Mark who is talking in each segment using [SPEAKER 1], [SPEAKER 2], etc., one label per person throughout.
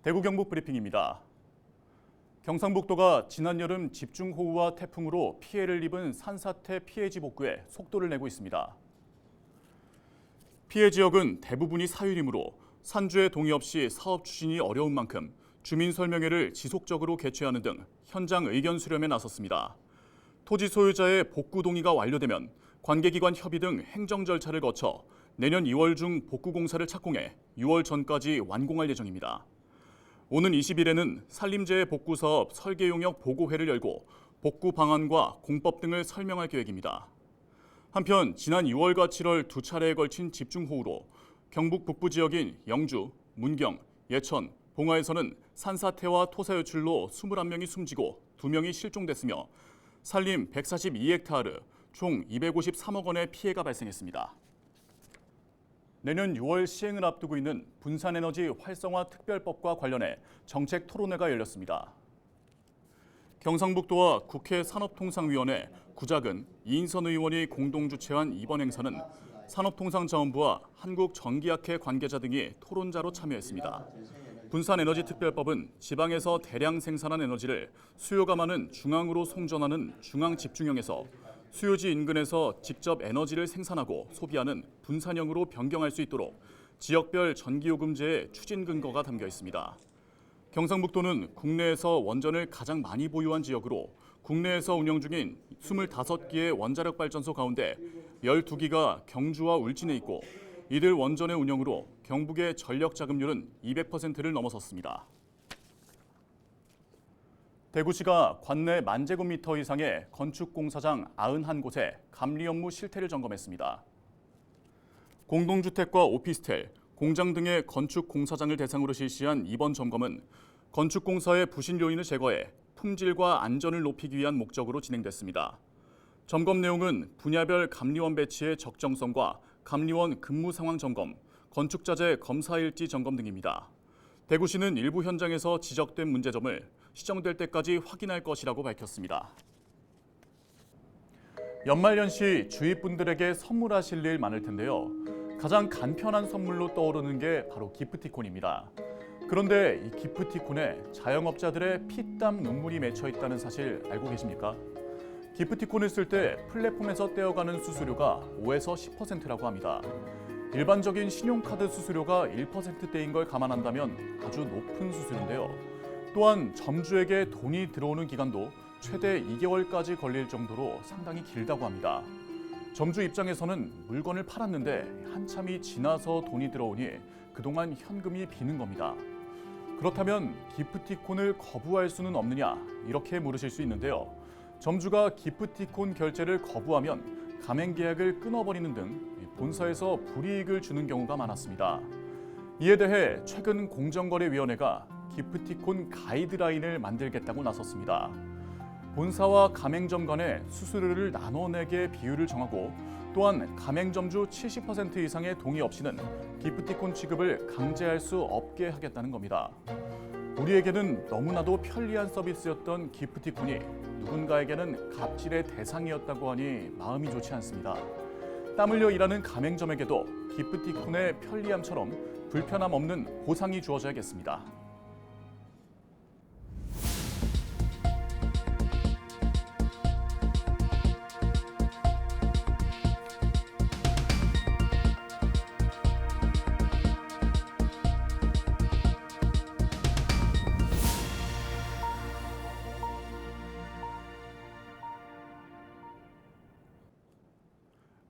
[SPEAKER 1] 대구 경북 브리핑입니다. 경상북도가 지난 여름 집중호우와 태풍으로 피해를 입은 산사태 피해지 복구에 속도를 내고 있습니다. 피해 지역은 대부분이 사유리므로 산주의 동의 없이 사업 추진이 어려운 만큼 주민 설명회를 지속적으로 개최하는 등 현장 의견 수렴에 나섰습니다. 토지 소유자의 복구 동의가 완료되면 관계기관 협의 등 행정 절차를 거쳐 내년 2월 중 복구 공사를 착공해 6월 전까지 완공할 예정입니다. 오는 20일에는 산림재해 복구 사업 설계 용역 보고회를 열고 복구 방안과 공법 등을 설명할 계획입니다. 한편 지난 6월과 7월 두 차례에 걸친 집중호우로 경북 북부 지역인 영주, 문경, 예천, 봉화에서는 산사태와 토사 유출로 21명이 숨지고 2명이 실종됐으며 산림 142헥타르 총 253억 원의 피해가 발생했습니다. 내년 6월 시행을 앞두고 있는 분산에너지 활성화 특별법과 관련해 정책 토론회가 열렸습니다. 경상북도와 국회 산업통상위원회, 구작은 이인선 의원이 공동 주최한 이번 행사는 산업통상자원부와 한국전기학회 관계자 등이 토론자로 참여했습니다. 분산에너지특별법은 지방에서 대량 생산한 에너지를 수요가 많은 중앙으로 송전하는 중앙집중형에서 수요지 인근에서 직접 에너지를 생산하고 소비하는 분산형으로 변경할 수 있도록 지역별 전기요금제의 추진 근거가 담겨 있습니다. 경상북도는 국내에서 원전을 가장 많이 보유한 지역으로 국내에서 운영 중인 25기의 원자력 발전소 가운데 12기가 경주와 울진에 있고 이들 원전의 운영으로 경북의 전력 자급률은 200%를 넘어섰습니다. 대구시가 관내 10,000제곱미터 이상의 건축 공사장 91곳에 감리 업무 실태를 점검했습니다. 공동주택과 오피스텔, 공장 등의 건축 공사장을 대상으로 실시한 이번 점검은 건축 공사의 부실 요인을 제거해 품질과 안전을 높이기 위한 목적으로 진행됐습니다. 점검 내용은 분야별 감리원 배치의 적정성과 감리원 근무 상황 점검, 건축자재 검사일지 점검 등입니다. 대구시는 일부 현장에서 지적된 문제점을 시정될 때까지 확인할 것이라고 밝혔습니다. 연말연시 주위 분들에게 선물하실 일 많을 텐데요. 가장 간편한 선물로 떠오르는 게 바로 기프티콘입니다. 그런데 이 기프티콘에 자영업자들의 피땀 눈물이 맺혀 있다는 사실 알고 계십니까? 기프티콘을 쓸 때 플랫폼에서 떼어가는 수수료가 5에서 10%라고 합니다. 일반적인 신용카드 수수료가 1%대인 걸 감안한다면 아주 높은 수수료인데요. 또한 점주에게 돈이 들어오는 기간도 최대 2개월까지 걸릴 정도로 상당히 길다고 합니다. 점주 입장에서는 물건을 팔았는데 한참이 지나서 돈이 들어오니 그동안 현금이 비는 겁니다. 그렇다면 기프티콘을 거부할 수는 없느냐 이렇게 물으실 수 있는데요. 점주가 기프티콘 결제를 거부하면 가맹 계약을 끊어버리는 등 본사에서 불이익을 주는 경우가 많았습니다. 이에 대해 최근 공정거래위원회가 기프티콘 가이드라인을 만들겠다고 나섰습니다. 본사와 가맹점 간의 수수료를 나눠내게 비율을 정하고 또한 가맹점주 70% 이상의 동의 없이는 기프티콘 취급을 강제할 수 없게 하겠다는 겁니다. 우리에게는 너무나도 편리한 서비스였던 기프티콘이 누군가에게는 갑질의 대상이었다고 하니 마음이 좋지 않습니다. 땀 흘려 일하는 가맹점에게도 기프티콘의 편리함처럼 불편함 없는 보상이 주어져야겠습니다.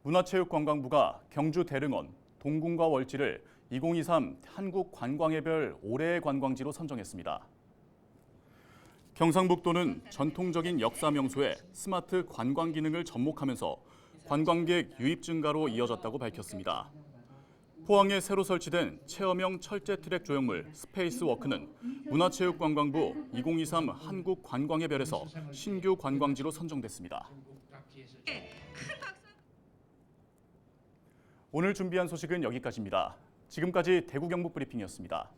[SPEAKER 1] 문화체육관광부가 경주 대릉원, 동궁과 월지를 2023 한국관광의별 올해의 관광지로 선정했습니다. 경상북도는 전통적인 역사 명소에 스마트 관광 기능을 접목하면서 관광객 유입 증가로 이어졌다고 밝혔습니다. 포항에 새로 설치된 체험형 철제 트랙 조형물 스페이스워크는 문화체육관광부 2023 한국관광의별에서 신규 관광지로 선정됐습니다. 오늘 준비한 소식은 여기까지입니다. 지금까지 대구 경북 브리핑이었습니다.